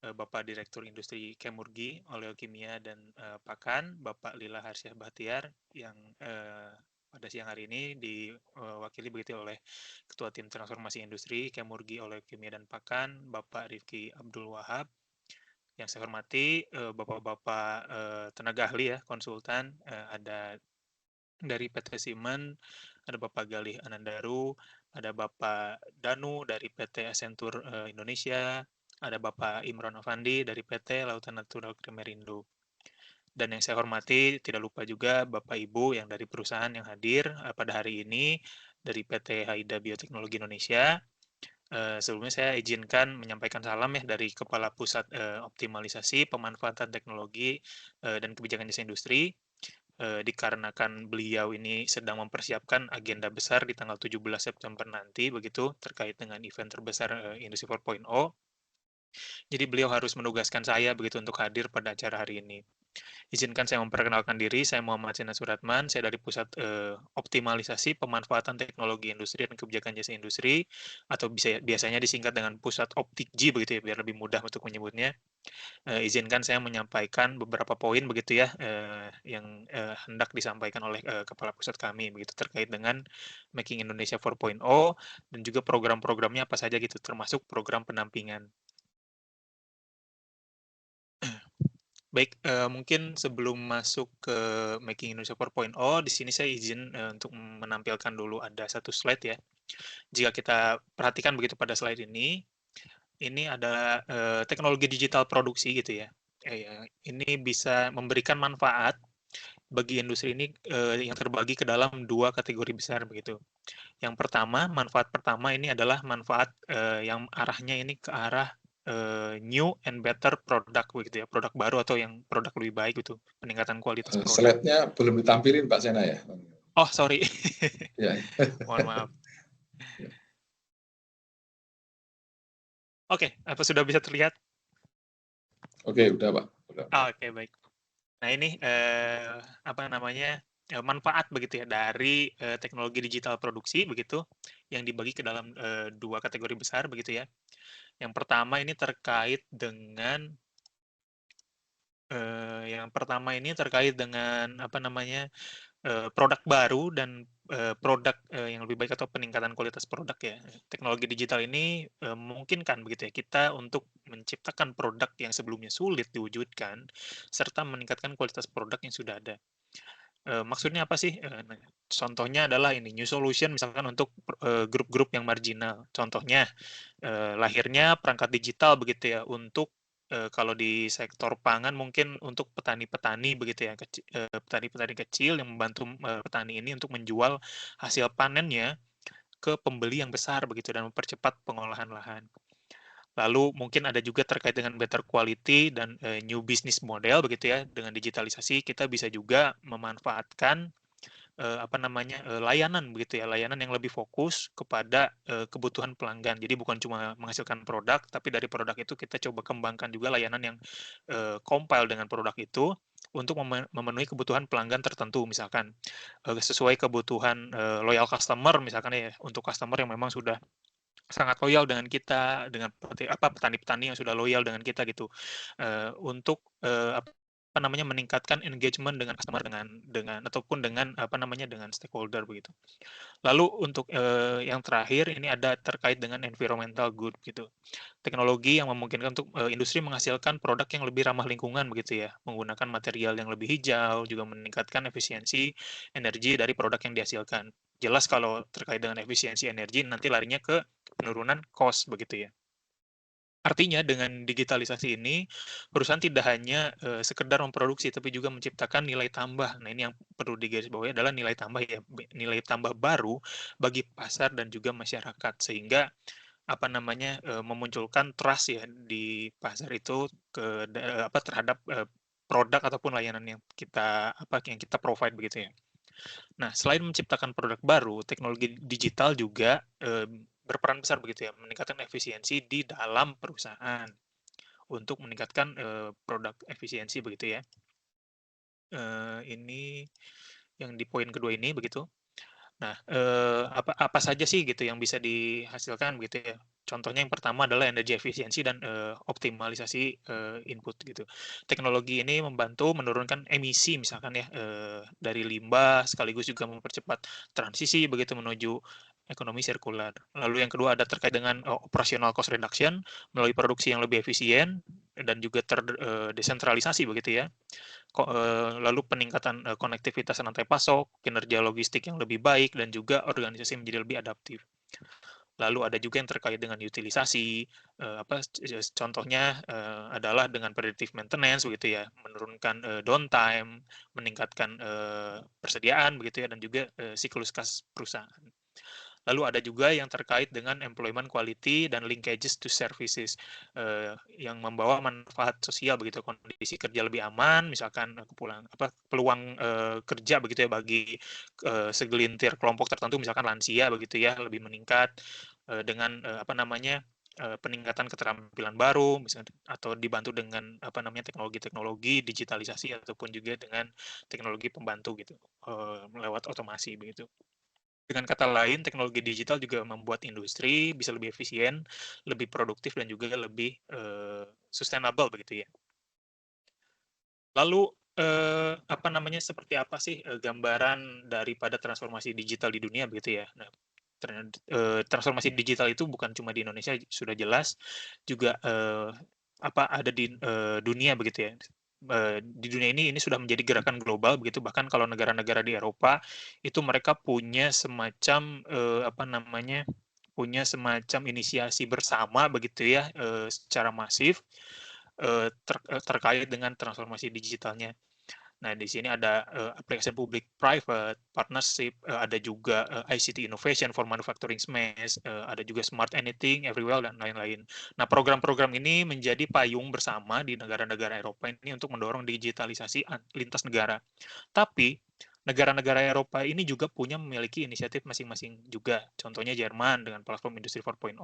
Bapak Direktur Industri Kemurgi, Oleokimia dan Pakan, Bapak Lila Harsyah Bahtiar, yang pada siang hari ini diwakili begitu oleh Ketua Tim Transformasi Industri Kemurgi, Oleokimia dan Pakan, Bapak Rifki Abdul Wahab. Yang saya hormati Bapak-Bapak tenaga ahli ya, konsultan, ada dari PT Simen, ada Bapak Galih Anandaru, ada Bapak Danu dari PT Accenture Indonesia, ada Bapak Imron Afandi dari PT Lautan Natural Krimerindo. Dan yang saya hormati, tidak lupa juga Bapak Ibu yang dari perusahaan yang hadir pada hari ini dari PT Haida Bioteknologi Indonesia. Sebelumnya saya izinkan menyampaikan salam ya dari Kepala Pusat Optimalisasi Pemanfaatan Teknologi dan Kebijakan Jasa Industri, dikarenakan beliau ini sedang mempersiapkan agenda besar di tanggal 17 September nanti begitu terkait dengan event terbesar Industri 4.0. Jadi beliau harus menugaskan saya begitu untuk hadir pada acara hari ini. Izinkan saya memperkenalkan diri, saya Muhammad Sinan Suratman, saya dari Pusat Optimalisasi Pemanfaatan Teknologi Industri dan Kebijakan Jasa Industri, atau biasanya disingkat dengan Pusat Optikji begitu ya, biar lebih mudah untuk menyebutnya. Izinkan saya menyampaikan beberapa poin begitu ya, yang hendak disampaikan oleh Kepala Pusat kami begitu terkait dengan Making Indonesia 4.0 dan juga program-programnya apa saja gitu, termasuk program pendampingan. Baik, mungkin sebelum masuk ke Making Indonesia 4.0, di sini saya izin untuk menampilkan dulu ada satu slide ya. Jika kita perhatikan begitu pada slide ini adalah teknologi digital produksi gitu ya. Ini bisa memberikan manfaat bagi industri ini yang terbagi ke dalam dua kategori besar begitu. Yang pertama, manfaat pertama ini adalah manfaat yang arahnya ini ke arah new and better product begitu ya, produk baru atau yang produk lebih baik gitu, peningkatan kualitas produk. Slide-nya belum ditampilin Pak Sena ya? Oh sorry, Ya. mohon maaf. Oke, apa sudah bisa terlihat? Oke, udah Pak. Udah. Oke, baik. Nah ini apa namanya manfaat begitu ya dari teknologi digital produksi begitu yang dibagi ke dalam dua kategori besar begitu ya. Yang pertama ini terkait dengan apa namanya produk baru dan produk yang lebih baik atau peningkatan kualitas produk ya. Teknologi digital ini memungkinkan begitu ya kita untuk menciptakan produk yang sebelumnya sulit diwujudkan serta meningkatkan kualitas produk yang sudah ada. Maksudnya apa sih? Nah, contohnya adalah ini new solution misalkan untuk grup-grup yang marginal. Contohnya lahirnya perangkat digital begitu ya untuk kalau di sektor pangan mungkin untuk petani-petani begitu ya, petani-petani kecil yang membantu petani ini untuk menjual hasil panennya ke pembeli yang besar begitu dan mempercepat pengolahan lahan. Lalu mungkin ada juga terkait dengan better quality dan new business model begitu ya. Dengan digitalisasi kita bisa juga memanfaatkan apa namanya layanan begitu ya, layanan yang lebih fokus kepada kebutuhan pelanggan. Jadi bukan cuma menghasilkan produk, tapi dari produk itu kita coba kembangkan juga layanan yang compile dengan produk itu untuk memenuhi kebutuhan pelanggan tertentu, misalkan sesuai kebutuhan loyal customer, misalkan ya untuk customer yang memang sudah sangat loyal dengan kita, dengan petani-petani yang sudah loyal dengan kita gitu, untuk apa namanya meningkatkan engagement dengan customer dengan ataupun dengan apa namanya dengan stakeholder begitu. Lalu untuk yang terakhir ini ada terkait dengan environmental good gitu. Teknologi yang memungkinkan untuk industri menghasilkan produk yang lebih ramah lingkungan begitu ya, menggunakan material yang lebih hijau, juga meningkatkan efisiensi energi dari produk yang dihasilkan. Jelas kalau terkait dengan efisiensi energi nanti larinya ke penurunan cost begitu ya. Artinya dengan digitalisasi ini, perusahaan tidak hanya sekedar memproduksi, tapi juga menciptakan nilai tambah. Nah, ini yang perlu digarisbawahi adalah nilai tambah ya, nilai tambah baru bagi pasar dan juga masyarakat. Sehingga apa namanya memunculkan trust ya di pasar itu terhadap produk ataupun layanan yang kita provide begitu ya. Nah, selain menciptakan produk baru, teknologi digital juga berperan besar begitu ya, meningkatkan efisiensi di dalam perusahaan untuk meningkatkan produk efisiensi begitu ya. Ini yang di poin kedua ini begitu. Nah, apa saja sih gitu yang bisa dihasilkan begitu ya Contohnya yang pertama adalah energi efisiensi dan, optimalisasi, input gitu. Teknologi ini membantu menurunkan emisi misalkan ya, dari limbah sekaligus juga mempercepat transisi begitu menuju ekonomi sirkular. Lalu yang kedua ada terkait dengan, operational cost reduction melalui produksi yang lebih efisien dan juga desentralisasi begitu ya. Lalu peningkatan, konektivitas rantai pasok, kinerja logistik yang lebih baik dan juga organisasi menjadi lebih adaptif. Lalu ada juga yang terkait dengan utilisasi, contohnya, adalah dengan predictive maintenance begitu ya, menurunkan, downtime, meningkatkan, persediaan begitu ya, dan juga, siklus kas perusahaan. Lalu ada juga yang terkait dengan employment quality dan linkages to services, yang membawa manfaat sosial begitu, kondisi kerja lebih aman, misalkan, peluang, kerja begitu ya bagi, segelintir kelompok tertentu misalkan lansia begitu ya, lebih meningkat, dengan, peningkatan keterampilan baru misalnya atau dibantu dengan, teknologi-teknologi digitalisasi ataupun juga dengan teknologi pembantu gitu, lewat otomasi begitu. Dengan kata lain, teknologi digital juga membuat industri bisa lebih efisien, lebih produktif, dan juga lebih, sustainable begitu ya. Lalu, seperti apa sih, gambaran daripada transformasi digital di dunia begitu ya. Nah, transformasi digital itu bukan cuma di Indonesia sudah jelas, juga, ada di, dunia begitu ya. Di dunia ini sudah menjadi gerakan global begitu, bahkan kalau negara-negara di Eropa, itu mereka punya semacam, punya semacam inisiasi bersama begitu ya, secara masif, terkait dengan transformasi digitalnya. Nah, di sini ada, application public private, partnership, ada juga, ICT innovation for manufacturing SMEs, ada juga smart anything, everywhere, dan lain-lain. Nah, program-program ini menjadi payung bersama di negara-negara Eropa ini untuk mendorong digitalisasi lintas negara. Tapi, negara-negara Eropa ini juga memiliki inisiatif masing-masing juga. Contohnya Jerman dengan platform Industri 4.0,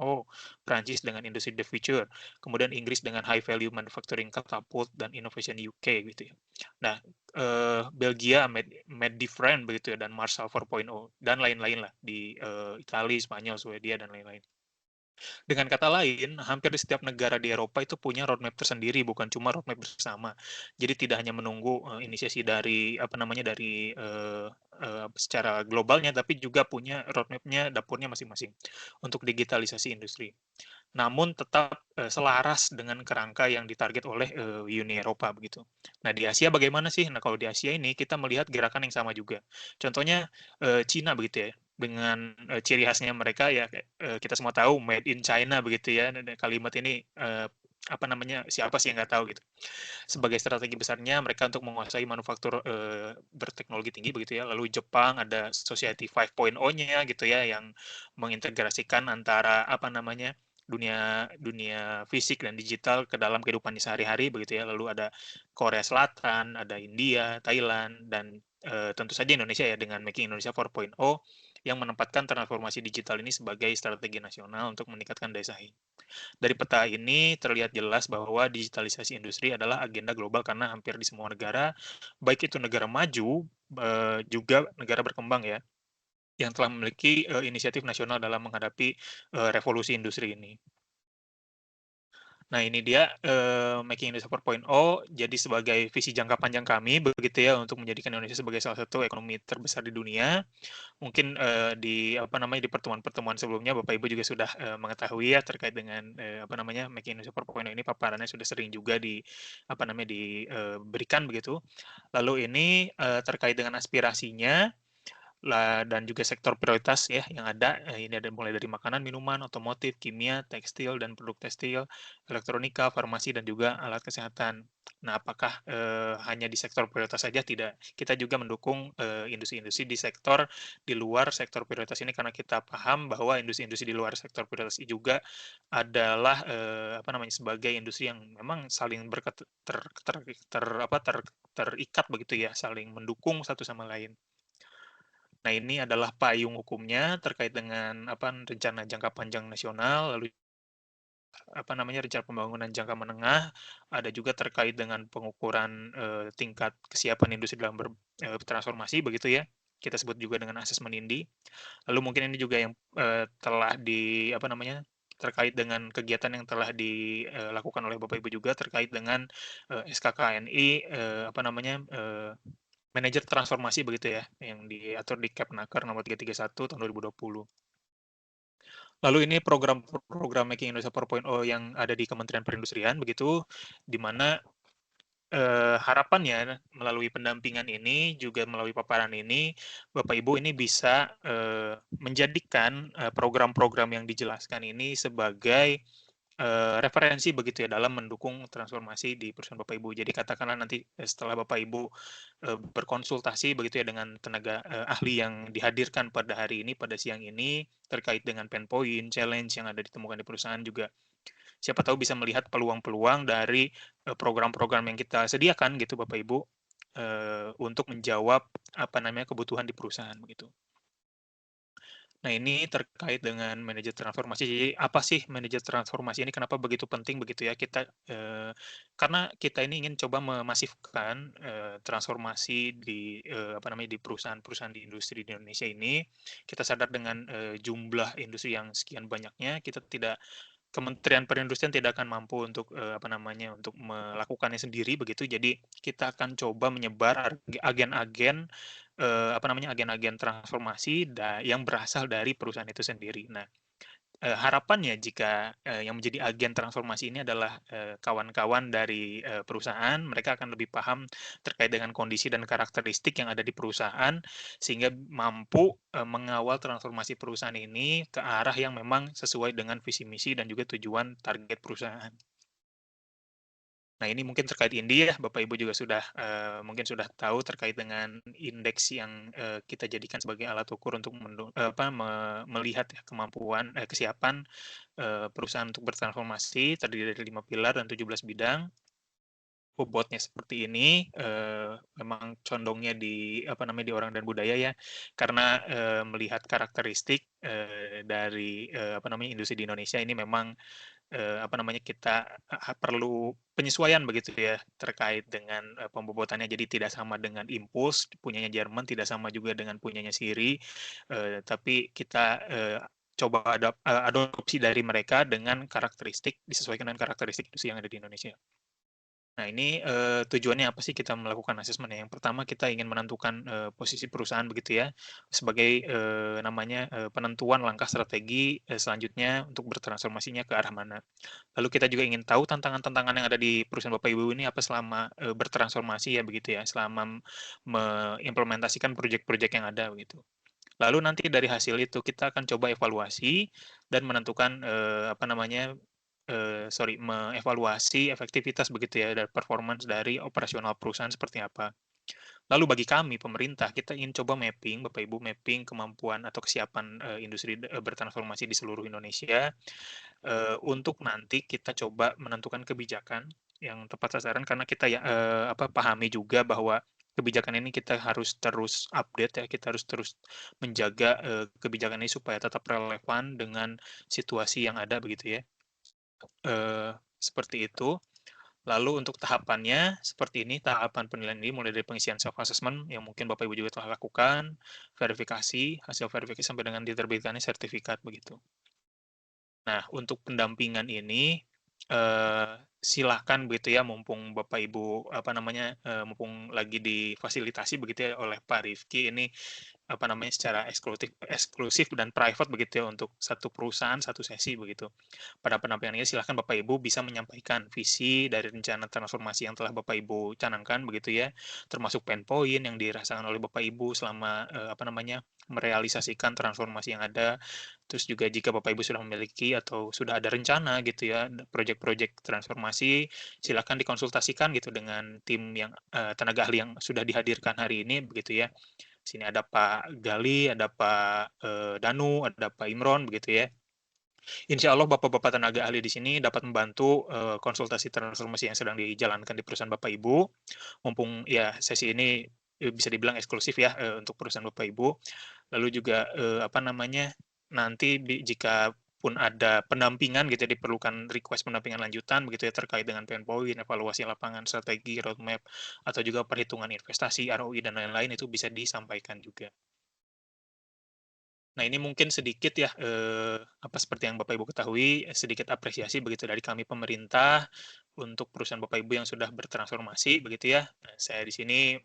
Prancis dengan Industry the Future, kemudian Inggris dengan High Value Manufacturing Catapult dan Innovation UK gitu ya. Nah, Belgia Made Different begitu ya, dan Marshall 4.0 dan lain-lain lah di, Italia, Spanyol, Swedia, dan lain-lain. Dengan kata lain, hampir di setiap negara di Eropa itu punya roadmap tersendiri, bukan cuma roadmap bersama. Jadi tidak hanya menunggu, inisiasi dari, secara globalnya, tapi juga punya roadmap-nya, dapurnya masing-masing untuk digitalisasi industri. Namun tetap, selaras dengan kerangka yang ditarget oleh, Uni Eropa begitu. Nah, di Asia bagaimana sih? Nah, kalau di Asia ini kita melihat gerakan yang sama juga. Contohnya, Cina begitu ya, dengan, ciri khasnya mereka ya kita semua tahu made in China begitu ya, dan kalimat ini, siapa sih yang nggak tahu gitu. Sebagai strategi besarnya mereka untuk menguasai manufaktur, berteknologi tinggi begitu ya. Lalu Jepang ada Society 5.0-nya gitu ya, yang mengintegrasikan antara, dunia dunia fisik dan digital ke dalam kehidupannya sehari-hari begitu ya. Lalu ada Korea Selatan, ada India, Thailand, dan, tentu saja Indonesia ya dengan Making Indonesia 4.0 yang menempatkan transformasi digital ini sebagai strategi nasional untuk meningkatkan daya saing. Dari peta ini terlihat jelas bahwa digitalisasi industri adalah agenda global karena hampir di semua negara, baik itu negara maju, juga negara berkembang ya, yang telah memiliki, inisiatif nasional dalam menghadapi, revolusi industri ini. Nah, ini dia, Making Indonesia 4.0 jadi sebagai visi jangka panjang kami begitu ya, untuk menjadikan Indonesia sebagai salah satu ekonomi terbesar di dunia. Mungkin, di pertemuan-pertemuan sebelumnya Bapak Ibu juga sudah, mengetahui ya terkait dengan, Making Indonesia 4.0 ini paparannya sudah sering juga berikan begitu. Lalu ini, terkait dengan aspirasinya dan juga sektor prioritas ya yang ada, ini ada mulai dari makanan, minuman, otomotif, kimia, tekstil dan produk tekstil, elektronika, farmasi, dan juga alat kesehatan. Nah, apakah, hanya di sektor prioritas saja? Tidak. Kita juga mendukung, industri-industri di sektor di luar sektor prioritas ini karena kita paham bahwa industri-industri di luar sektor prioritas ini juga adalah, sebagai industri yang memang saling terikat begitu ya, saling mendukung satu sama lain. Nah, ini adalah payung hukumnya terkait dengan rencana jangka panjang nasional, lalu rencana pembangunan jangka menengah, ada juga terkait dengan pengukuran, tingkat kesiapan industri dalam transformasi begitu ya, kita sebut juga dengan asesmen INDI. Lalu mungkin ini juga yang, telah terkait dengan kegiatan yang telah dilakukan oleh Bapak Ibu juga terkait dengan SKKNI, apa namanya, manajer transformasi begitu ya, yang diatur di Kepnaker nomor 331 tahun 2020. Lalu ini program Making Indonesia 4.0 yang ada di Kementerian Perindustrian begitu, di mana harapannya melalui pendampingan ini, juga melalui paparan ini, Bapak Ibu ini bisa menjadikan program-program yang dijelaskan ini sebagai referensi begitu ya dalam mendukung transformasi di perusahaan Bapak Ibu. Jadi katakanlah nanti setelah Bapak Ibu berkonsultasi begitu ya dengan tenaga ahli yang dihadirkan pada hari ini, pada siang ini, terkait dengan pain point, challenge yang ada ditemukan di perusahaan juga. Siapa tahu bisa melihat peluang-peluang dari program-program yang kita sediakan gitu Bapak Ibu untuk menjawab apa namanya kebutuhan di perusahaan begitu. Nah, ini terkait dengan manajer transformasi. Jadi, apa sih manajer transformasi ini? Kenapa begitu penting begitu ya? Karena kita ini ingin coba memasifkan transformasi di apa namanya di perusahaan-perusahaan di industri di Indonesia ini. Kita sadar dengan jumlah industri yang sekian banyaknya, Kementerian Perindustrian tidak akan mampu untuk apa namanya untuk melakukannya sendiri begitu. Jadi kita akan coba menyebar agen-agen apa namanya agen-agen transformasi yang berasal dari perusahaan itu sendiri. Nah, harapannya jika yang menjadi agen transformasi ini adalah kawan-kawan dari perusahaan, mereka akan lebih paham terkait dengan kondisi dan karakteristik yang ada di perusahaan, sehingga mampu mengawal transformasi perusahaan ini ke arah yang memang sesuai dengan visi misi dan juga tujuan target perusahaan. Nah, ini mungkin terkait INDI ya, Bapak Ibu juga sudah mungkin sudah tahu terkait dengan indeks yang kita jadikan sebagai alat ukur untuk melihat ya kemampuan kesiapan perusahaan untuk bertransformasi, terdiri dari 5 pilar dan 17 bidang. Bobotnya seperti ini, memang condongnya di apa namanya, di orang dan budaya ya, karena melihat karakteristik dari apa namanya, industri di Indonesia ini memang apa namanya, kita perlu penyesuaian begitu ya, terkait dengan pembobotannya. Jadi tidak sama dengan Impuls, punyanya Jerman, tidak sama juga dengan punyanya Siri, tapi kita coba adopsi dari mereka dengan karakteristik, disesuaikan dengan karakteristik industri yang ada di Indonesia. Nah, ini tujuannya apa sih kita melakukan asesmen ya? Yang pertama kita ingin menentukan posisi perusahaan begitu ya, sebagai namanya penentuan langkah strategi selanjutnya untuk bertransformasinya ke arah mana. Lalu kita juga ingin tahu tantangan-tantangan yang ada di perusahaan Bapak Ibu ini apa selama bertransformasi ya begitu ya, selama mengimplementasikan proyek-proyek yang ada begitu. Lalu nanti dari hasil itu kita akan coba evaluasi dan menentukan apa namanya mengevaluasi efektivitas begitu ya dan performance dari operasional perusahaan seperti apa. Lalu bagi kami pemerintah, kita ingin coba mapping, Bapak Ibu, mapping kemampuan atau kesiapan industri bertransformasi di seluruh Indonesia untuk nanti kita coba menentukan kebijakan yang tepat sasaran karena kita ya pahami juga bahwa kebijakan ini kita harus terus update ya, kita harus terus menjaga kebijakan ini supaya tetap relevan dengan situasi yang ada begitu ya. Seperti itu. Lalu untuk tahapannya seperti ini, tahapan penilaian ini mulai dari pengisian self assessment yang mungkin Bapak Ibu juga telah lakukan, verifikasi, hasil verifikasi sampai dengan diterbitkannya sertifikat begitu. Nah, untuk pendampingan ini silakan begitu ya mumpung Bapak Ibu apa namanya mumpung lagi difasilitasi begitu ya oleh Pak Rifki ini apa namanya, secara eksklusif eksklusif dan private begitu ya untuk satu perusahaan, satu sesi begitu. Pada penampilan ini silahkan Bapak Ibu bisa menyampaikan visi dari rencana transformasi yang telah Bapak Ibu canangkan begitu ya, termasuk pain point yang dirasakan oleh Bapak Ibu selama apa namanya, merealisasikan transformasi yang ada. Terus juga jika Bapak Ibu sudah memiliki atau sudah ada rencana gitu ya, proyek-proyek transformasi, silakan dikonsultasikan gitu dengan tim yang tenaga ahli yang sudah dihadirkan hari ini begitu ya. Sini ada Pak Gali, ada Pak Danu, ada Pak Imron begitu ya. Insya Allah Bapak-Bapak tenaga ahli di sini dapat membantu konsultasi transformasi yang sedang dijalankan di perusahaan Bapak Ibu. Mumpung ya sesi ini bisa dibilang eksklusif ya untuk perusahaan Bapak Ibu. Lalu juga apa namanya nanti jika pun ada pendampingan gitu ya, diperlukan request pendampingan lanjutan begitu ya terkait dengan pain point, evaluasi lapangan, strategi, roadmap, atau juga perhitungan investasi, ROI dan lain-lain itu bisa disampaikan juga. Nah, ini mungkin sedikit ya, seperti yang Bapak Ibu ketahui, sedikit apresiasi begitu dari kami pemerintah untuk perusahaan Bapak Ibu yang sudah bertransformasi begitu ya. Nah, saya di sini,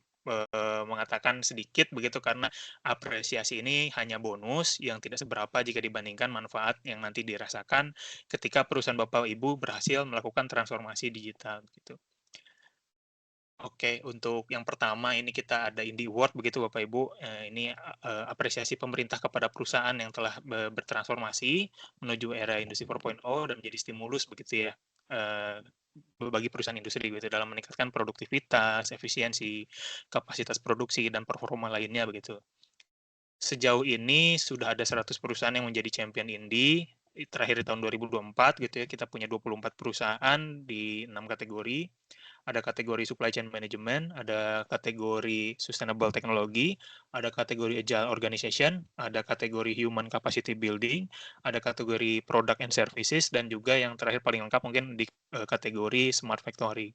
mengatakan sedikit begitu karena apresiasi ini hanya bonus yang tidak seberapa jika dibandingkan manfaat yang nanti dirasakan ketika perusahaan Bapak Ibu berhasil melakukan transformasi digital gitu. Oke, untuk yang pertama ini kita ada Indie Award begitu Bapak Ibu, ini, apresiasi pemerintah kepada perusahaan yang telah bertransformasi menuju era Industri 4.0 dan menjadi stimulus begitu ya, eee, bagi perusahaan industri gitu dalam meningkatkan produktivitas, efisiensi, kapasitas produksi, dan performa lainnya begitu. Sejauh ini sudah ada 100 perusahaan yang menjadi champion Indie, terakhir di tahun 2024 gitu ya, kita punya 24 perusahaan di 6 kategori. Ada kategori supply chain management, ada kategori sustainable technology, ada kategori agile organization, ada kategori human capacity building, ada kategori product and services, dan juga yang terakhir paling lengkap mungkin di kategori smart factory.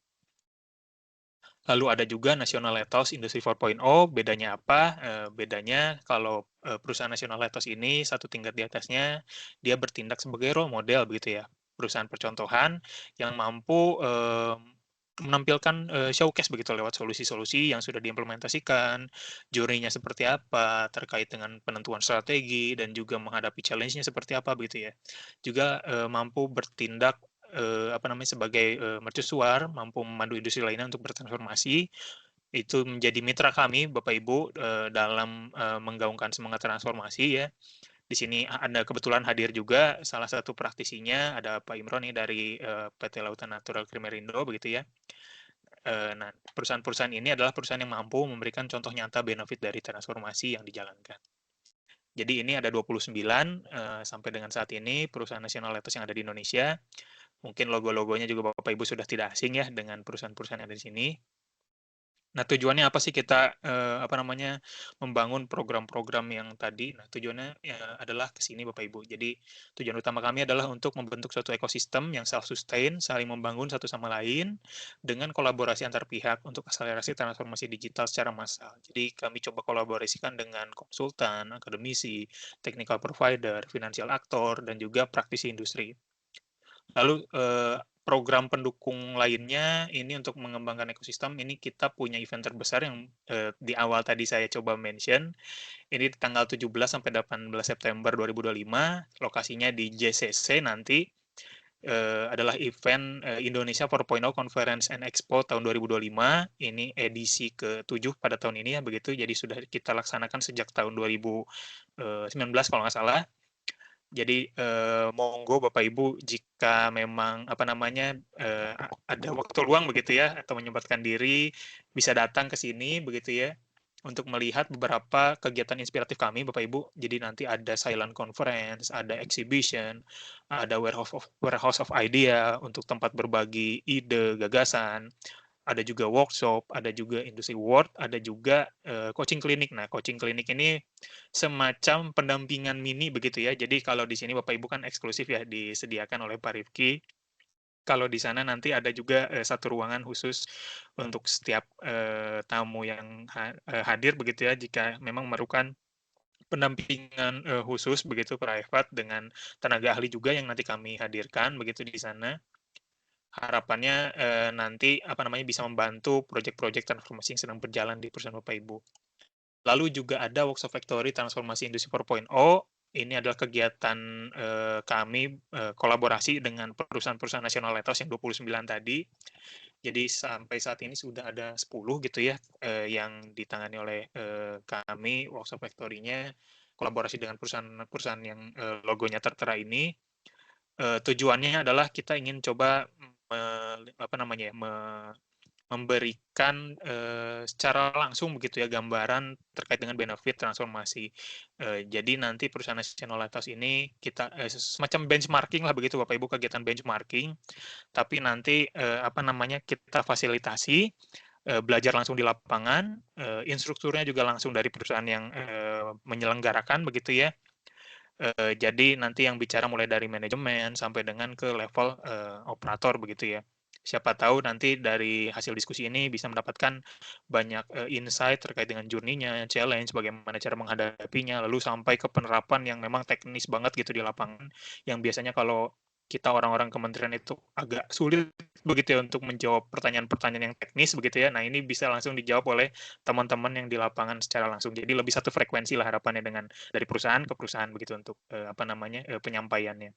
Lalu ada juga National Ethos Industry 4.0, bedanya apa? Bedanya kalau, perusahaan National Ethos ini satu tingkat di atasnya, dia bertindak sebagai role model begitu ya, perusahaan percontohan yang mampu, menampilkan, showcase begitu lewat solusi-solusi yang sudah diimplementasikan, journey-nya seperti apa, terkait dengan penentuan strategi, dan juga menghadapi challenge-nya seperti apa begitu ya. Juga, mampu bertindak sebagai, mercusuar, mampu memandu industri lainnya untuk bertransformasi, itu menjadi mitra kami Bapak Ibu, dalam, menggaungkan semangat transformasi ya. Di sini ada kebetulan hadir juga salah satu praktisinya, ada Pak Imron nih dari, PT Lautan Natural Krimerindo begitu ya. Nah, perusahaan-perusahaan ini adalah perusahaan yang mampu memberikan contoh nyata benefit dari transformasi yang dijalankan. Jadi ini ada 29, sampai dengan saat ini perusahaan nasional Ethos yang ada di Indonesia. Mungkin logo-logonya juga Bapak Ibu sudah tidak asing ya dengan perusahaan-perusahaan yang ada di sini. Nah, tujuannya apa sih kita, membangun program-program yang tadi? Nah, tujuannya ya adalah ke sini Bapak Ibu. Jadi, tujuan utama kami adalah untuk membentuk suatu ekosistem yang self-sustain, saling membangun satu sama lain, dengan kolaborasi antar pihak untuk akselerasi transformasi digital secara massal. Jadi, kami coba kolaborasikan dengan konsultan, akademisi, technical provider, financial actor, dan juga praktisi industri. Lalu, program pendukung lainnya ini untuk mengembangkan ekosistem, ini kita punya event terbesar yang, di awal tadi saya coba mention, ini di tanggal 17 sampai 18 September 2025, lokasinya di JCC nanti, adalah event, Indonesia 4.0 Conference and Expo tahun 2025, ini edisi ke-7 pada tahun ini ya begitu, jadi sudah kita laksanakan sejak tahun 2019 kalau nggak salah. Jadi, monggo Bapak Ibu jika memang, ada waktu luang begitu ya, atau menyempatkan diri, bisa datang ke sini begitu ya, untuk melihat beberapa kegiatan inspiratif kami Bapak Ibu. Jadi nanti ada silent conference, ada exhibition, ada warehouse of idea untuk tempat berbagi ide, gagasan, ada juga workshop, ada juga industry world, ada juga, coaching klinik. Nah, coaching klinik ini semacam pendampingan mini begitu ya. Jadi kalau di sini Bapak Ibu kan eksklusif ya, disediakan oleh Pak Rifki. Kalau di sana nanti ada juga, satu ruangan khusus untuk setiap, tamu yang hadir begitu ya, jika memang memerlukan pendampingan, khusus begitu private dengan tenaga ahli juga yang nanti kami hadirkan begitu di sana. Harapannya, nanti, bisa membantu proyek-proyek transformasi yang sedang berjalan di perusahaan Bapak Ibu. Lalu juga ada Workshop Factory Transformasi Industri 4.0, ini adalah kegiatan, kami, kolaborasi dengan perusahaan-perusahaan nasional Ethos yang 29 tadi. Jadi sampai saat ini sudah ada 10 gitu ya, yang ditangani oleh, kami Workshop Factory-nya, kolaborasi dengan perusahaan-perusahaan yang, logonya tertera ini. Tujuannya adalah kita ingin coba, me apa namanya ya, memberikan, secara langsung begitu ya, gambaran terkait dengan benefit transformasi. Jadi nanti perusahaan nasional atas ini kita, semacam benchmarking lah begitu Bapak Ibu, kegiatan benchmarking, tapi nanti, kita fasilitasi, belajar langsung di lapangan, instrukturnya juga langsung dari perusahaan yang, menyelenggarakan begitu ya. Jadi nanti yang bicara mulai dari manajemen sampai dengan ke level, operator begitu ya. Siapa tahu nanti dari hasil diskusi ini bisa mendapatkan banyak insight terkait dengan journey-nya, challenge, bagaimana cara menghadapinya, lalu sampai ke penerapan yang memang teknis banget gitu di lapangan, yang biasanya kalau kita orang-orang kementerian itu agak sulit begitu ya untuk menjawab pertanyaan-pertanyaan yang teknis begitu ya. Nah, ini bisa langsung dijawab oleh teman-teman yang di lapangan secara langsung. Jadi lebih satu frekuensi lah harapannya dengan dari perusahaan ke perusahaan begitu untuk penyampaiannya.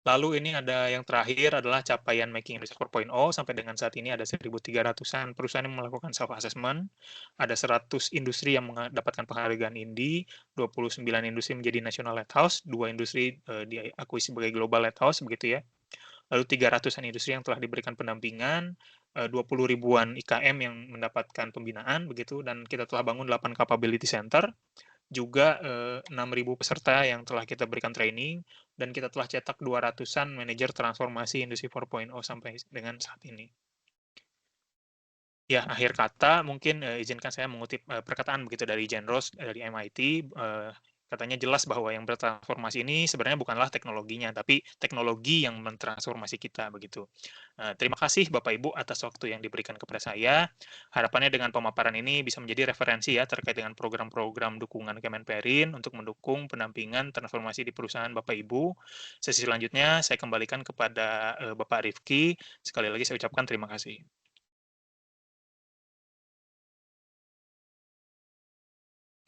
Lalu ini ada yang terakhir adalah capaian Making Research 4.0 sampai dengan saat ini ada 1.300-an perusahaan yang melakukan self assessment, ada 100 industri yang mendapatkan penghargaan INDI, 29 industri menjadi National Lighthouse, 2 industri diakui sebagai Global Lighthouse begitu ya. Lalu 300-an industri yang telah diberikan pendampingan, 20 ribuan IKM yang mendapatkan pembinaan begitu, dan kita telah bangun 8 capability center, juga 6.000 peserta yang telah kita berikan training, dan kita telah cetak 200-an manajer transformasi industri 4.0 sampai dengan saat ini. Ya, akhir kata mungkin izinkan saya mengutip perkataan begitu dari Jen Ross dari MIT, katanya jelas bahwa yang bertransformasi ini sebenarnya bukanlah teknologinya, tapi teknologi yang mentransformasi kita begitu. Terima kasih Bapak Ibu atas waktu yang diberikan kepada saya. Harapannya dengan pemaparan ini bisa menjadi referensi ya terkait dengan program-program dukungan Kemenperin untuk mendukung pendampingan transformasi di perusahaan Bapak Ibu. Sesi selanjutnya saya kembalikan kepada Bapak Rifki. Sekali lagi saya ucapkan terima kasih.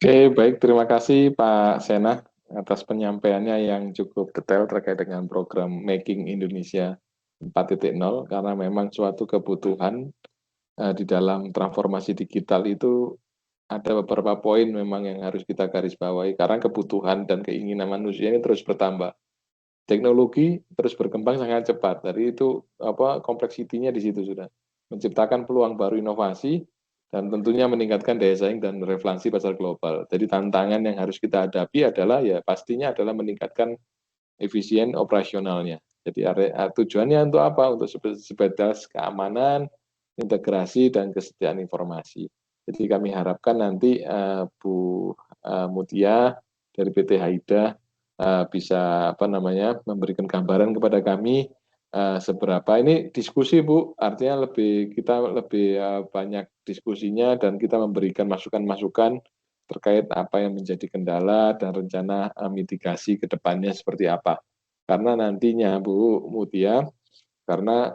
Oke, baik. Terima kasih Pak Sena atas penyampaiannya yang cukup detail terkait dengan program Making Indonesia 4.0, karena memang suatu kebutuhan di dalam transformasi digital itu ada beberapa poin memang yang harus kita garis bawahi, karena kebutuhan dan keinginan manusia ini terus bertambah. Teknologi terus berkembang sangat cepat, jadi itu kompleksitinya di situ sudah. Menciptakan peluang baru inovasi, dan tentunya meningkatkan daya saing dan relevansi pasar global. Jadi tantangan yang harus kita hadapi adalah ya pastinya adalah meningkatkan efisien operasionalnya. Jadi tujuannya untuk apa? Untuk sebatas keamanan, integrasi, dan kesetiaan informasi. Jadi kami harapkan nanti Bu Mutia dari PT Haida bisa memberikan gambaran kepada kami seberapa ini diskusi Bu, artinya kita lebih banyak diskusinya dan kita memberikan masukan-masukan terkait apa yang menjadi kendala dan rencana mitigasi ke depannya seperti apa. Karena nantinya Bu Mutia, karena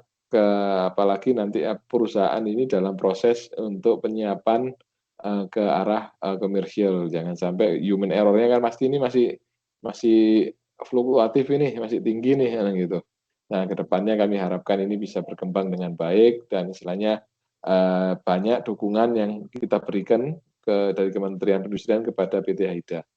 apalagi nanti perusahaan ini dalam proses untuk penyiapan ke arah komersial, jangan sampai human error-nya kan pasti ini masih fluktuatif ini, masih tinggi nih gitu. Nah, kedepannya kami harapkan ini bisa berkembang dengan baik dan istilahnya banyak dukungan yang kita berikan dari Kementerian Perindustrian kepada PT Haida.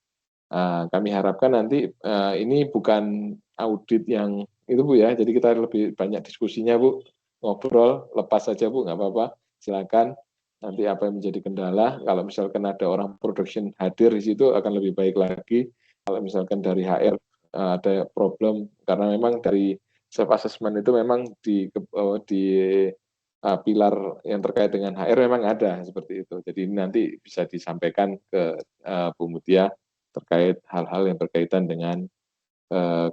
Kami harapkan nanti ini bukan audit yang itu Bu ya, jadi kita lebih banyak diskusinya Bu, ngobrol, lepas saja Bu, nggak apa-apa, silakan. Nanti apa yang menjadi kendala, kalau misalkan ada orang production hadir di situ akan lebih baik lagi. Kalau misalkan dari HR ada problem, karena memang dari self assessment itu memang di pilar yang terkait dengan HR memang ada seperti itu. Jadi ini nanti bisa disampaikan ke Bu Mutia terkait hal-hal yang berkaitan dengan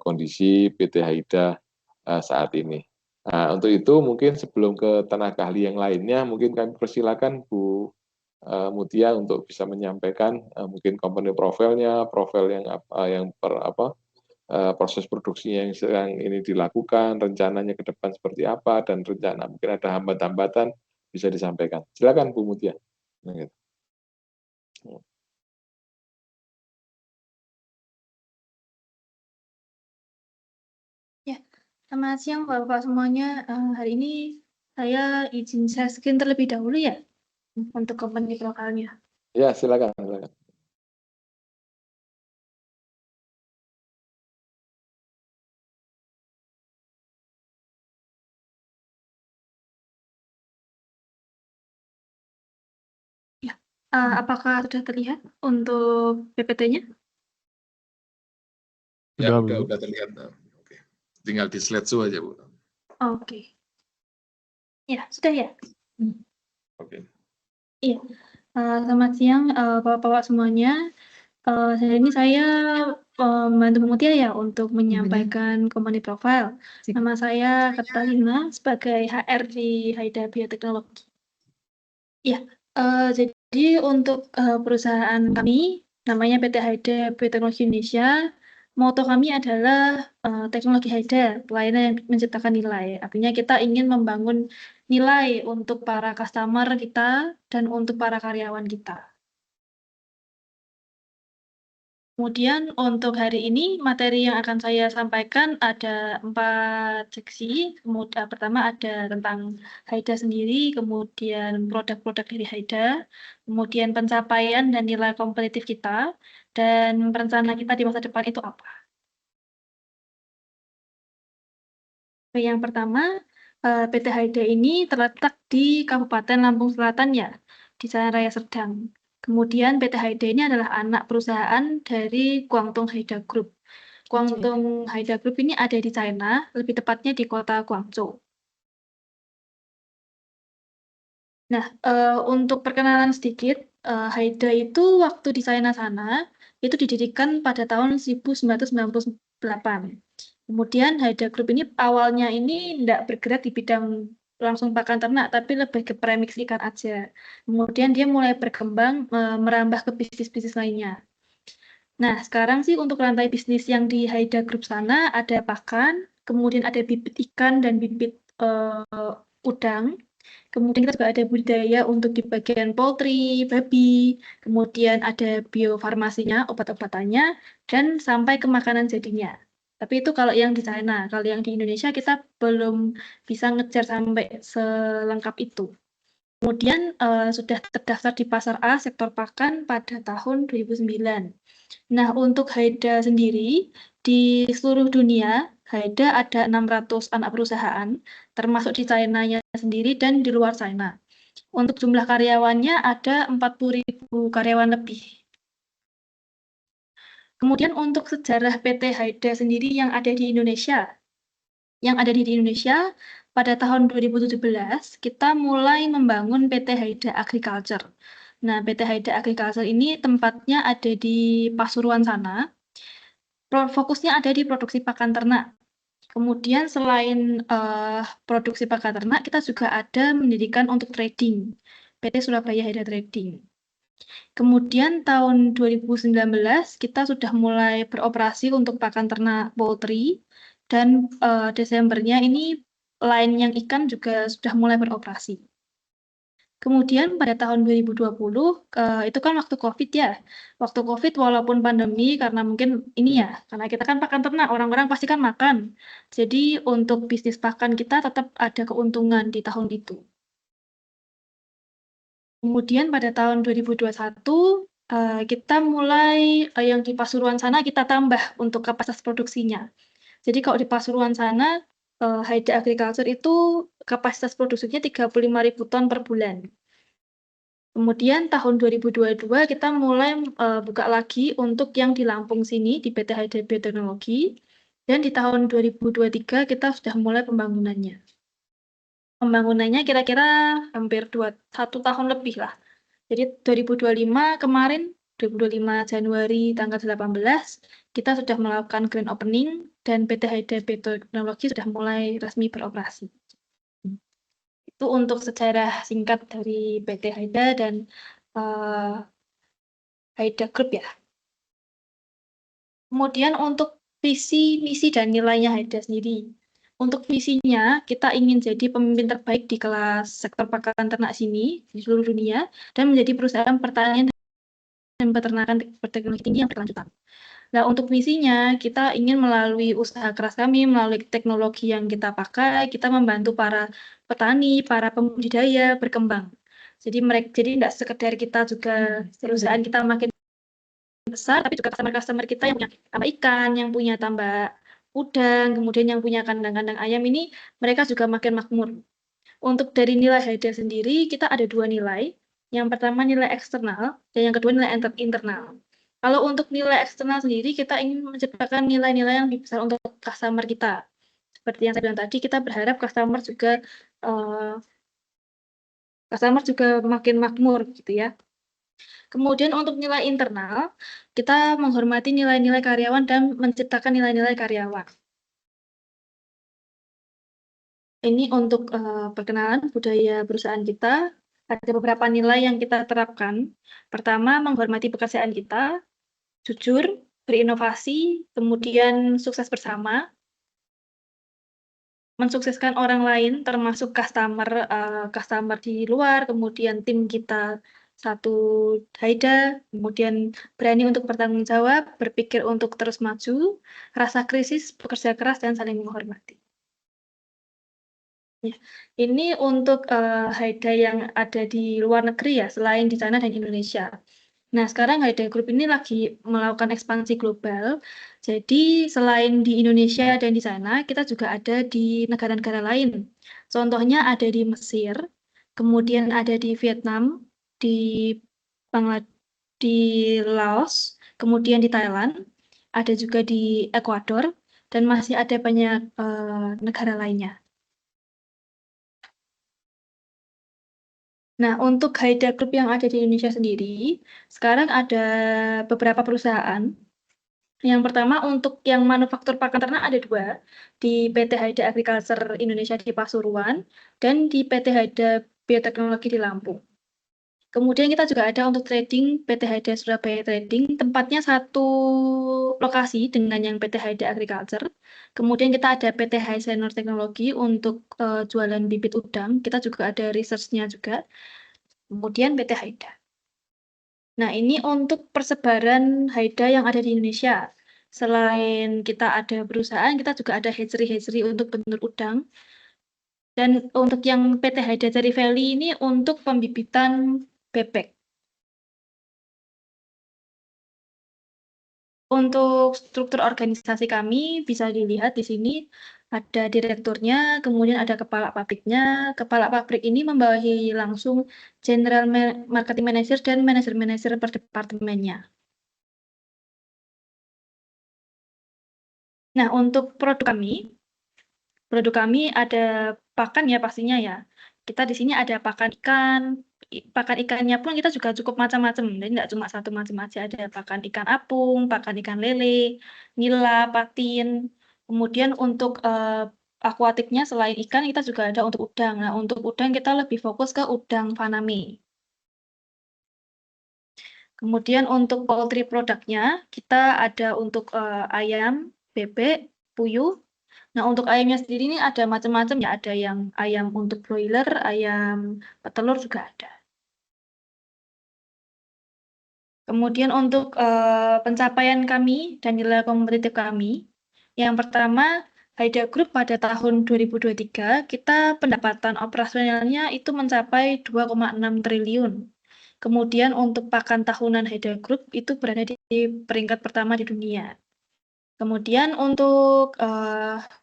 kondisi PT Haida saat ini. Untuk itu mungkin sebelum ke tenaga ahli yang lainnya, mungkin kami persilakan Bu Mutia untuk bisa menyampaikan mungkin company profilnya, profil yang proses produksinya yang sedang ini dilakukan, rencananya ke depan seperti apa, dan rencana mungkin ada hambatan-hambatan bisa disampaikan. Silakan Bu Mutia. Ya, selamat siang Bapak semuanya. Hari ini saya izin share screen terlebih dahulu ya untuk company lokalnya. Ya, silakan. Ya, apakah sudah terlihat untuk PPT-nya? Ya, udah terlihat. Oke. Tinggal di slide show aja, Bu. Oke. Ya, sudah ya. Oke. Iya. Selamat siang Bapak-bapak semuanya. Hari ini saya membantu Bu Mutia ya untuk menyampaikan company profile. Nama saya Katalina sebagai HR di Haida Bioteknologi. Ya, jadi untuk perusahaan kami namanya PT Haida Bioteknologi Indonesia. Moto kami adalah teknologi Haida, pelayanan yang menciptakan nilai. Artinya kita ingin membangun nilai untuk para customer kita dan untuk para karyawan kita. Kemudian untuk hari ini materi yang akan saya sampaikan ada 4 seksi. Pertama ada tentang Haida sendiri, kemudian produk-produk dari Haida, kemudian pencapaian dan nilai kompetitif kita, dan rencana kita di masa depan itu apa. Yang pertama, PT Haida ini terletak di Kabupaten Lampung Selatan ya, di Jalan Raya Serdang. Kemudian PT Haida ini adalah anak perusahaan dari Guangdong Haida Group. Guangdong Haida Group ini ada di China, lebih tepatnya di kota Guangzhou. Nah, untuk perkenalan sedikit, Haida itu waktu di China sana, itu didirikan pada tahun 1998. Kemudian Haida Group ini awalnya ini tidak bergerak di bidang langsung pakan ternak, tapi lebih ke premix ikan aja. Kemudian dia mulai berkembang, merambah ke bisnis-bisnis lainnya. Nah, sekarang sih untuk rantai bisnis yang di Haida Group sana ada pakan, kemudian ada bibit ikan dan bibit udang. Kemudian kita juga ada budidaya untuk di bagian poultry, babi, kemudian ada biofarmasinya, obat-obatannya, dan sampai ke makanan jadinya. Tapi itu kalau yang di China, kalau yang di Indonesia kita belum bisa ngejar sampai selengkap itu. Kemudian sudah terdaftar di pasar A sektor pakan pada tahun 2009. Nah, untuk Haida sendiri, di seluruh dunia, Haida ada 600 anak perusahaan, termasuk di China-nya sendiri dan di luar China. Untuk jumlah karyawannya ada 40.000 karyawan lebih. Kemudian untuk sejarah PT Haida sendiri yang ada di Indonesia, pada tahun 2017, kita mulai membangun PT Haida Agriculture. Nah, PT Haida Agriculture ini tempatnya ada di Pasuruan sana. Fokusnya ada di produksi pakan ternak. Kemudian selain produksi pakan ternak, kita juga ada mendirikan untuk trading, PT Surabaya Haida Trading. Kemudian tahun 2019 kita sudah mulai beroperasi untuk pakan ternak poultry, dan Desembernya ini line yang ikan juga sudah mulai beroperasi. Kemudian pada tahun 2020, itu kan waktu COVID ya. Waktu COVID walaupun pandemi karena mungkin ini ya, karena kita kan pakan ternak, orang-orang pasti kan makan. Jadi untuk bisnis pakan kita tetap ada keuntungan di tahun itu. Kemudian pada tahun 2021, kita mulai yang di Pasuruan sana kita tambah untuk kapasitas produksinya. Jadi kalau di Pasuruan sana, Haida Agriculture itu kapasitas produksinya 35.000 ton per bulan. Kemudian tahun 2022 kita mulai buka lagi untuk yang di Lampung sini di PT Haida Bioteknologi, dan di tahun 2023 kita sudah mulai pembangunannya. Pembangunannya kira-kira hampir 1 tahun lebih lah. Jadi 2025 kemarin, 2025 Januari tanggal 18, kita sudah melakukan grand opening dan PT Haida Bioteknologi sudah mulai resmi beroperasi. Itu untuk sejarah singkat dari PT Haida dan Haida Group ya. Kemudian untuk visi, misi, dan nilainya Haida sendiri. Untuk visinya, kita ingin jadi pemimpin terbaik di kelas sektor pakan ternak sini, di seluruh dunia, dan menjadi perusahaan pertanian dan peternakan berteknologi tinggi yang berkelanjutan. Nah, untuk misinya, kita ingin melalui usaha keras kami, melalui teknologi yang kita pakai, kita membantu para petani, para pembudidaya berkembang. Jadi tidak sekedar kita juga perusahaan kita makin besar, tapi juga customer-customer kita yang punya tambak ikan, yang punya tambak udang, kemudian yang punya kandang-kandang ayam ini, mereka juga makin makmur. Untuk dari nilai Haida sendiri, kita ada 2 nilai. Yang pertama nilai eksternal, dan yang kedua nilai internal. Kalau untuk nilai eksternal sendiri, kita ingin menciptakan nilai-nilai yang lebih besar untuk customer kita. Seperti yang saya bilang tadi, kita berharap customer juga makin makmur gitu ya. Kemudian untuk nilai internal, kita menghormati nilai-nilai karyawan dan menciptakan nilai-nilai karyawan. Ini untuk perkenalan budaya perusahaan kita. Ada beberapa nilai yang kita terapkan. Pertama, menghormati pekerjaan kita, jujur, berinovasi, kemudian sukses bersama, mensukseskan orang lain, termasuk customer di luar, kemudian tim kita satu Haida, kemudian berani untuk bertanggung jawab, berpikir untuk terus maju, rasa krisis, bekerja keras, dan saling menghormati. Ya, ini untuk Haida yang ada di luar negeri ya, selain di China dan Indonesia. Nah, sekarang Haida Group ini lagi melakukan ekspansi global. Jadi, selain di Indonesia dan di China, kita juga ada di negara-negara lain. Contohnya ada di Mesir, kemudian ada di Vietnam, di di Laos, kemudian di Thailand, ada juga di Ekuador, dan masih ada banyak negara lainnya. Nah, untuk Haida Group yang ada di Indonesia sendiri, sekarang ada beberapa perusahaan. Yang pertama, untuk yang manufaktur pakan ternak ada 2, di PT Haida Agriculture Indonesia di Pasuruan, dan di PT Haida Bioteknologi di Lampung. Kemudian kita juga ada untuk trading PT Haida Surabaya Trading, tempatnya satu lokasi dengan yang PT Haida Agriculture. Kemudian kita ada PT Hisenor Teknologi untuk jualan bibit udang, kita juga ada research-nya juga. Kemudian PT Haida. Nah, ini untuk persebaran Haida yang ada di Indonesia. Selain kita ada perusahaan, kita juga ada hatchery untuk penur udang. Dan untuk yang PT Haida Cherry Valley ini untuk pembibitan bebek. Untuk struktur organisasi kami bisa dilihat di sini ada direkturnya, kemudian ada kepala pabriknya. Kepala pabrik ini membawahi langsung General Marketing Manager dan manajer-manajer per departemennya. Nah, untuk produk kami ada pakan ya pastinya ya. Kita di sini ada pakan ikan. Pakan ikannya pun kita juga cukup macam-macam. Jadi tidak cuma satu macam aja. Ada pakan ikan apung, pakan ikan lele, nila, patin. Kemudian untuk akuatiknya selain ikan kita juga ada untuk udang. Nah, untuk udang kita lebih fokus ke udang faname. Kemudian untuk poultry produknya kita ada untuk ayam, bebek, puyuh. Nah, untuk ayamnya sendiri ini ada macam-macam ya. Ada yang ayam untuk broiler, ayam petelur juga ada. Kemudian untuk pencapaian kami dan nilai kompetitif kami, yang pertama, Haida Group pada tahun 2023, kita pendapatan operasionalnya itu mencapai 2,6 triliun. Kemudian untuk pakan tahunan Haida Group itu berada di peringkat pertama di dunia. Kemudian untuk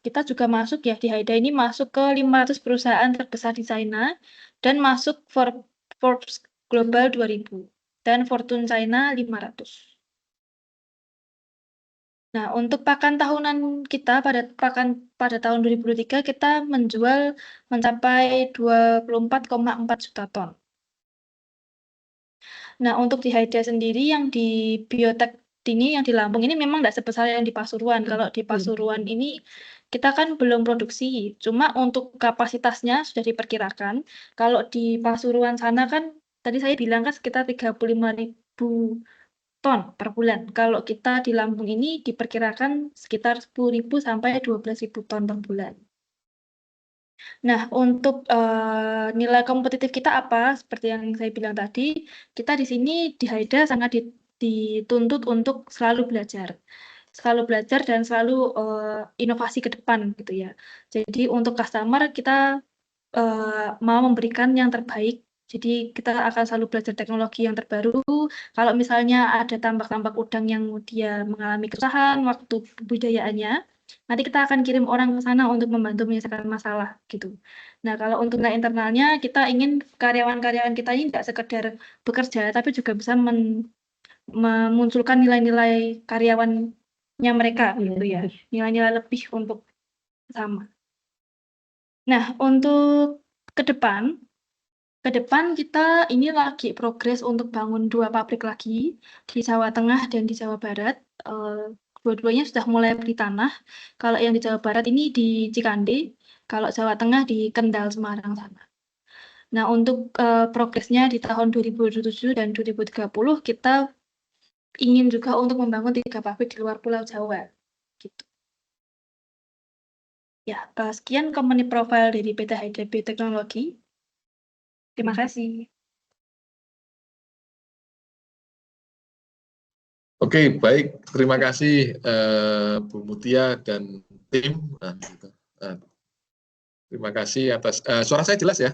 kita juga masuk ya di Haida ini masuk ke 500 perusahaan terbesar di China dan masuk Forbes Global 2000 dan Fortune China 500. Nah, untuk pakan tahunan kita pada tahun 2023 kita menjual mencapai 24,4 juta ton. Nah, untuk di Haida sendiri yang di biotek ini yang di Lampung ini memang tidak sebesar yang di Pasuruan. Kalau di Pasuruan ini kita kan belum produksi, cuma untuk kapasitasnya sudah diperkirakan. Kalau di Pasuruan sana kan tadi saya bilang kan sekitar 35.000 ton per bulan. Kalau kita di Lampung ini diperkirakan sekitar 10.000 sampai 12.000 ton per bulan. Nah, untuk nilai kompetitif kita apa? Seperti yang saya bilang tadi, kita di sini di Haida sangat dituntut untuk selalu belajar. Selalu belajar dan selalu inovasi ke depan gitu ya. Jadi untuk customer kita mau memberikan yang terbaik. Jadi kita akan selalu belajar teknologi yang terbaru. Kalau misalnya ada tambak-tambak udang yang dia mengalami kesusahan waktu budidayaannya, nanti kita akan kirim orang ke sana untuk membantu menyelesaikan masalah gitu. Nah, kalau untuk nilai internalnya, kita ingin karyawan-karyawan kita ini tidak sekedar bekerja, tapi juga bisa memunculkan nilai-nilai karyawannya mereka gitu ya. Nilai-nilai lebih untuk sama. Nah, untuk ke depan, Ke depan kita ini lagi progres untuk bangun 2 pabrik lagi di Jawa Tengah dan di Jawa Barat. Dua-duanya sudah mulai beli tanah. Kalau yang di Jawa Barat ini di Cikande, kalau Jawa Tengah di Kendal, Semarang sana. Nah, untuk progresnya di tahun 2027 dan 2030 kita ingin juga untuk membangun 3 pabrik di luar Pulau Jawa. Gitu. Ya, sekian company profile dari PT Hydra Bioteknologi. Terima kasih. Oke, baik. Terima kasih Bu Mutia dan tim. Terima kasih atas suara saya jelas ya?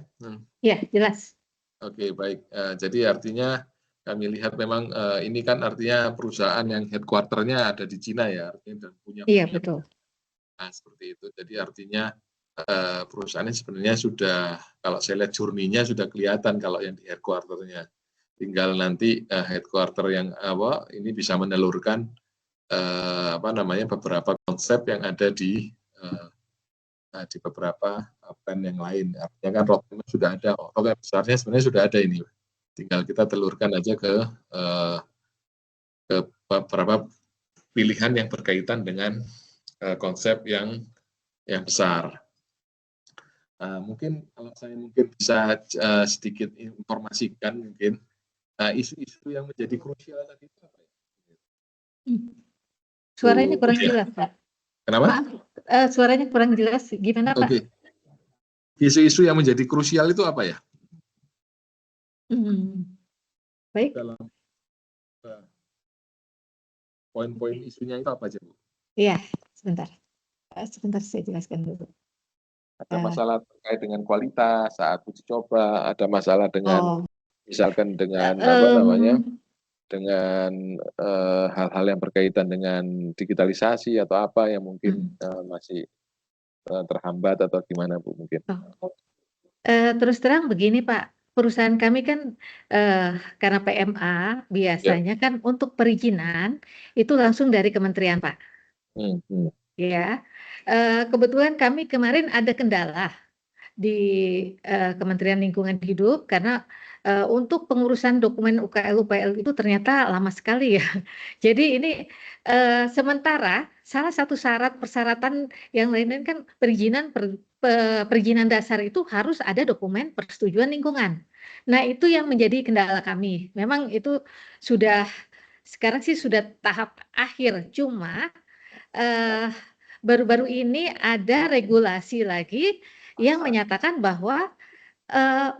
Ya, jelas. Oke, baik. Jadi artinya kami lihat memang ini kan artinya perusahaan yang headquarter-nya ada di Cina ya, artinya dan punya. Iya, betul. Nah, seperti itu. Jadi artinya perusahaannya sebenarnya sudah, kalau saya lihat journey-nya sudah kelihatan kalau yang di headquarter-nya. Tinggal nanti headquarter yang ini bisa menelurkan beberapa konsep yang ada di beberapa plan yang lain. Artinya kan roadmap sudah ada, roadmap besarnya sebenarnya sudah ada ini. Tinggal kita telurkan aja ke beberapa pilihan yang berkaitan dengan konsep yang besar. Mungkin kalau saya bisa sedikit informasikan mungkin isu-isu yang menjadi krusial tadi itu apa ya? Suaranya kurang jelas, Pak. Kenapa? Maaf, suaranya kurang jelas. Gimana, Pak? Oke. Isu-isu yang menjadi krusial itu apa ya? Baik. Dalam poin-poin isunya itu apa aja, Bu? Iya, sebentar. Sebentar saya jelaskan dulu. Ada masalah terkait dengan kualitas saat uji coba, ada masalah dengan misalkan dengan dengan hal-hal yang berkaitan dengan digitalisasi atau apa yang mungkin masih terhambat atau gimana, Bu, mungkin? Terus terang begini, Pak, perusahaan kami kan karena PMA biasanya kan untuk perizinan itu langsung dari kementerian, Pak. Ya, kebetulan kami kemarin ada kendala di Kementerian Lingkungan Hidup karena untuk pengurusan dokumen UKL-UPL itu ternyata lama sekali ya. Jadi ini sementara salah satu persyaratan yang lain kan perizinan dasar itu harus ada dokumen persetujuan lingkungan. Nah, itu yang menjadi kendala kami. Memang itu sekarang sih sudah tahap akhir, cuma baru-baru ini ada regulasi lagi yang menyatakan bahwa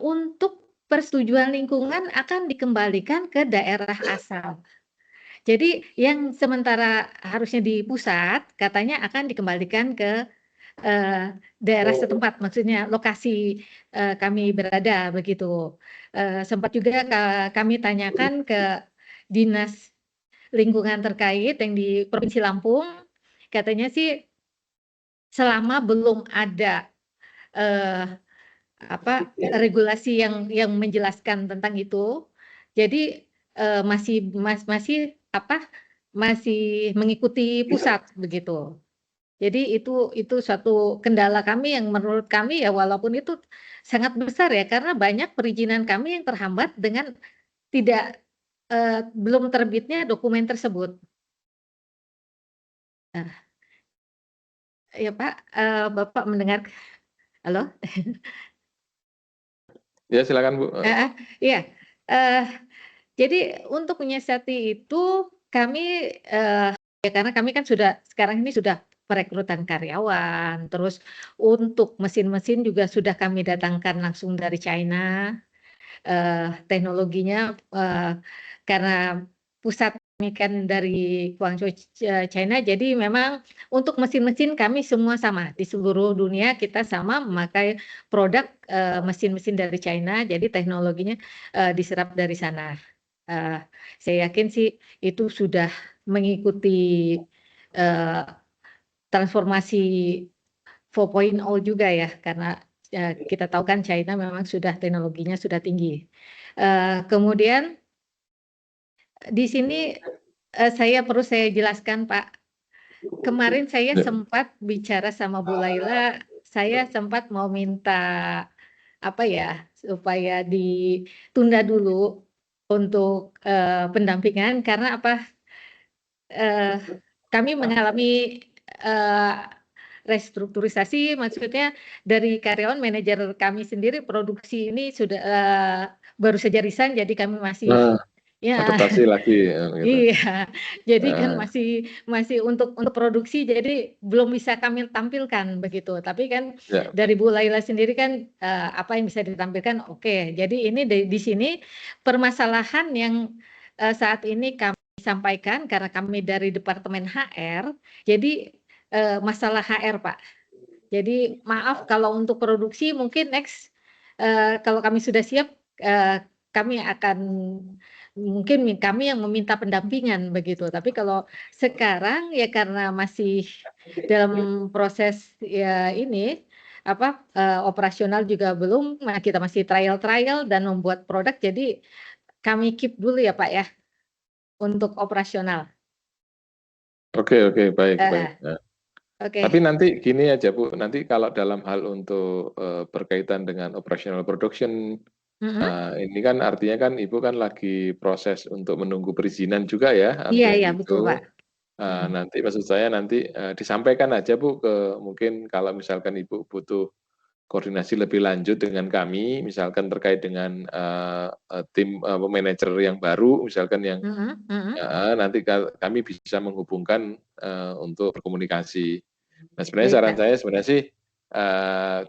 untuk persetujuan lingkungan akan dikembalikan ke daerah asal. Jadi yang sementara harusnya di pusat katanya akan dikembalikan ke daerah setempat, maksudnya lokasi kami berada begitu. Sempat juga kami tanyakan ke dinas lingkungan terkait yang di Provinsi Lampung, katanya sih selama belum ada regulasi yang menjelaskan tentang itu, jadi masih mengikuti pusat begitu. Jadi itu suatu kendala kami yang menurut kami ya walaupun itu sangat besar ya karena banyak perizinan kami yang terhambat dengan belum terbitnya dokumen tersebut. Ya Pak, Bapak mendengar? Halo? Ya silakan Bu. Iya, jadi untuk menyiasati itu kami ya karena kami kan sekarang ini sudah perekrutan karyawan, terus untuk mesin-mesin juga sudah kami datangkan langsung dari China, teknologinya karena pusat kami kan dari Guangzhou China, jadi memang untuk mesin-mesin kami semua sama di seluruh dunia kita sama memakai produk mesin-mesin dari China, jadi teknologinya diserap dari sana. Saya yakin sih itu sudah mengikuti transformasi 4.0 juga ya karena kita tahu kan China memang sudah teknologinya sudah tinggi. Kemudian di sini perlu saya jelaskan Pak, kemarin saya sempat bicara sama Bu Laila, saya sempat mau minta apa ya, supaya ditunda dulu untuk pendampingan karena apa? Kami mengalami restrukturisasi, maksudnya dari karyawan manajer kami sendiri produksi ini sudah baru saja resign, jadi kami masih Nah, ya adaptasi lagi gitu. iya, jadi kan Nah, masih untuk produksi, jadi belum bisa kami tampilkan begitu. Tapi kan ya, dari Bu Laila sendiri kan apa yang bisa ditampilkan, oke. Jadi ini di sini permasalahan yang saat ini kami sampaikan karena kami dari Departemen HR, jadi masalah HR, Pak. Jadi maaf kalau untuk produksi mungkin next kalau kami sudah siap kami akan mungkin kami yang meminta pendampingan begitu. Tapi kalau sekarang ya karena masih dalam proses ya ini apa operasional juga belum, kita masih trial dan membuat produk, jadi kami keep dulu ya Pak ya untuk operasional. oke, baik. Eh, Nah, Oke. tapi nanti gini aja Bu, nanti kalau dalam hal untuk berkaitan dengan operational production, ini kan artinya kan Ibu kan lagi proses untuk menunggu perizinan juga ya, Iya artinya betul Pak. gitu. Nanti maksud saya nanti disampaikan aja Bu ke mungkin kalau misalkan Ibu butuh koordinasi lebih lanjut dengan kami, misalkan terkait dengan tim manajer yang baru, misalkan yang nanti kami bisa menghubungkan untuk berkomunikasi. Nah, sebenarnya Baik saran Pak. saya sebenarnya sih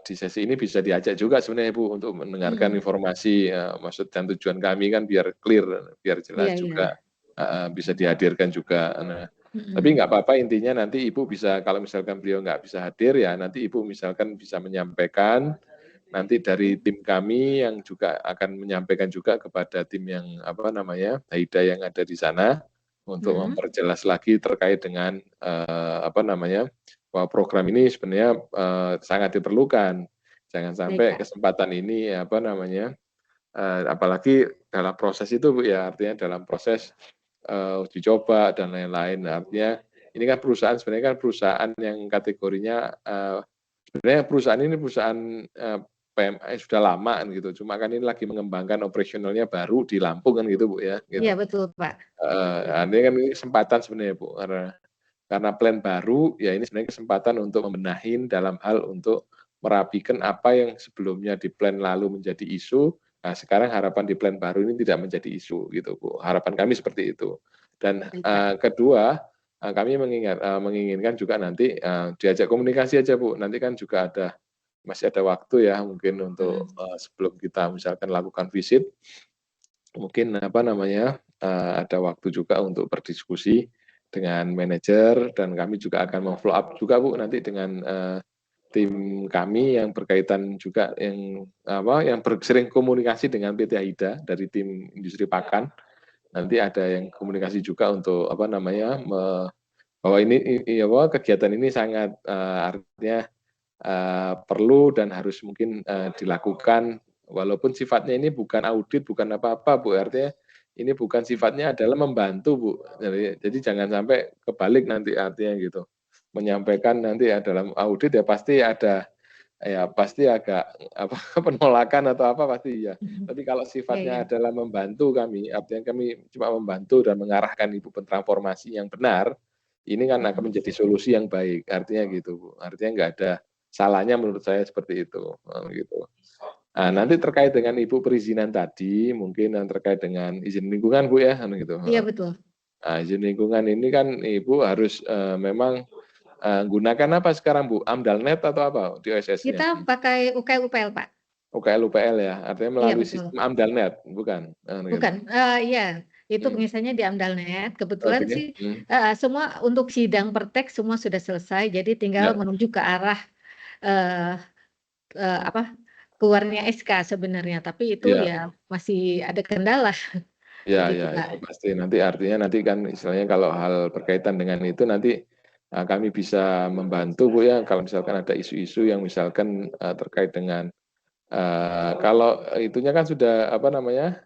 di sesi ini bisa diajak juga sebenarnya Bu untuk mendengarkan informasi maksud dan tujuan kami kan biar clear, biar jelas Iya. juga bisa dihadirkan juga. Nah, tapi nggak apa-apa intinya nanti Ibu bisa kalau misalkan beliau nggak bisa hadir ya nanti Ibu misalkan bisa menyampaikan nanti dari tim kami yang juga akan menyampaikan juga kepada tim yang apa namanya HIDA yang ada di sana untuk memperjelas lagi terkait dengan apa namanya bahwa program ini sebenarnya sangat diperlukan. Jangan sampai kesempatan ini apa namanya apalagi dalam proses itu Bu ya artinya dalam proses uji coba dan lain-lain. Artinya ini kan perusahaan sebenarnya kan perusahaan yang kategorinya sebenarnya perusahaan ini perusahaan PMI sudah lama kan gitu. Cuma kan ini lagi mengembangkan operasionalnya baru di Lampung kan gitu Bu ya. Gitu. Iya betul Pak. Ini kan ini kesempatan sebenarnya Bu karena plan baru ya ini sebenarnya kesempatan untuk membenahin dalam hal untuk merapikan apa yang sebelumnya di plan lalu menjadi isu. Nah, sekarang harapan di plan baru ini tidak menjadi isu gitu Bu. Harapan kami seperti itu. Dan kedua kami menginginkan juga nanti diajak komunikasi aja Bu. Nanti kan juga masih ada waktu ya mungkin untuk sebelum kita misalkan lakukan visit, mungkin apa namanya ada waktu juga untuk berdiskusi dengan manajer dan kami juga akan follow up juga Bu nanti dengan tim kami yang berkaitan juga yang sering komunikasi dengan PT AIDA dari tim industri pakan. Nanti ada yang komunikasi juga untuk apa namanya bahwa ini kegiatan ini sangat artinya perlu dan harus mungkin dilakukan walaupun sifatnya ini bukan audit, bukan apa-apa Bu, artinya ini bukan sifatnya adalah membantu Bu. Jadi jangan sampai kebalik nanti artinya gitu. Menyampaikan nanti ya dalam audit ya pasti ada ya pasti agak apa penolakan atau apa pasti ya. Tapi kalau sifatnya adalah membantu kami, artinya kami cuma membantu dan mengarahkan Ibu transformasi yang benar, ini kan akan menjadi solusi yang baik. Artinya gitu Bu. Artinya nggak ada salahnya menurut saya seperti itu. Gitu. Nah, nanti terkait dengan Ibu perizinan tadi, mungkin yang terkait dengan izin lingkungan Bu ya, gitu. Iya betul. Nah, izin lingkungan ini kan Ibu harus memang gunakan apa sekarang Bu? AMDALNet atau apa di OSS-nya? Kita pakai UKL-UPL Pak. UKL-UPL ya, artinya melalui sistem AMDALNet, bukan? Bukan, iya itu misalnya di AMDALNet. Kebetulan sih semua untuk sidang pertek semua sudah selesai, jadi tinggal menuju ke arah keluarnya SK sebenarnya, tapi itu ya masih ada kendala. Ya, itu pasti nanti artinya nanti kan istilahnya kalau hal berkaitan dengan itu nanti kami bisa membantu Bu ya kalau misalkan ada isu-isu yang misalkan terkait dengan kalau itunya kan sudah apa namanya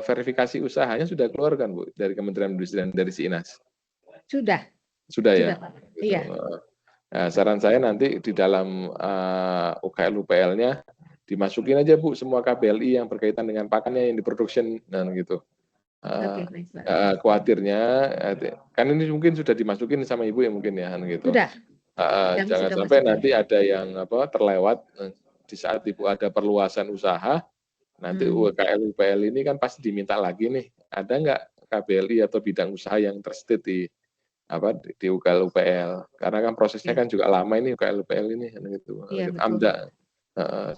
verifikasi usahanya sudah keluar kan Bu dari Kementerian Industri dan dari SINAS. Sudah ya. Pak. Gitu. Iya. Nah, saran saya nanti di dalam UKL-UPL-nya dimasukin aja Bu semua KBLI yang berkaitan dengan pakannya yang di production dan gitu. Oke, baik, Pak. Khawatirnya kan ini mungkin sudah dimasukin sama Ibu ya mungkin ya gitu. Sudah. Kami Jangan sudah sampai masukkan. nanti ada yang terlewat di saat Ibu ada perluasan usaha, nanti UKL UPL ini kan pasti diminta lagi nih, ada nggak KBLI atau bidang usaha yang terstate di UKL UPL, karena kan prosesnya kan juga lama ini UKL UPL ini gitu, Iya, betul. AMDA.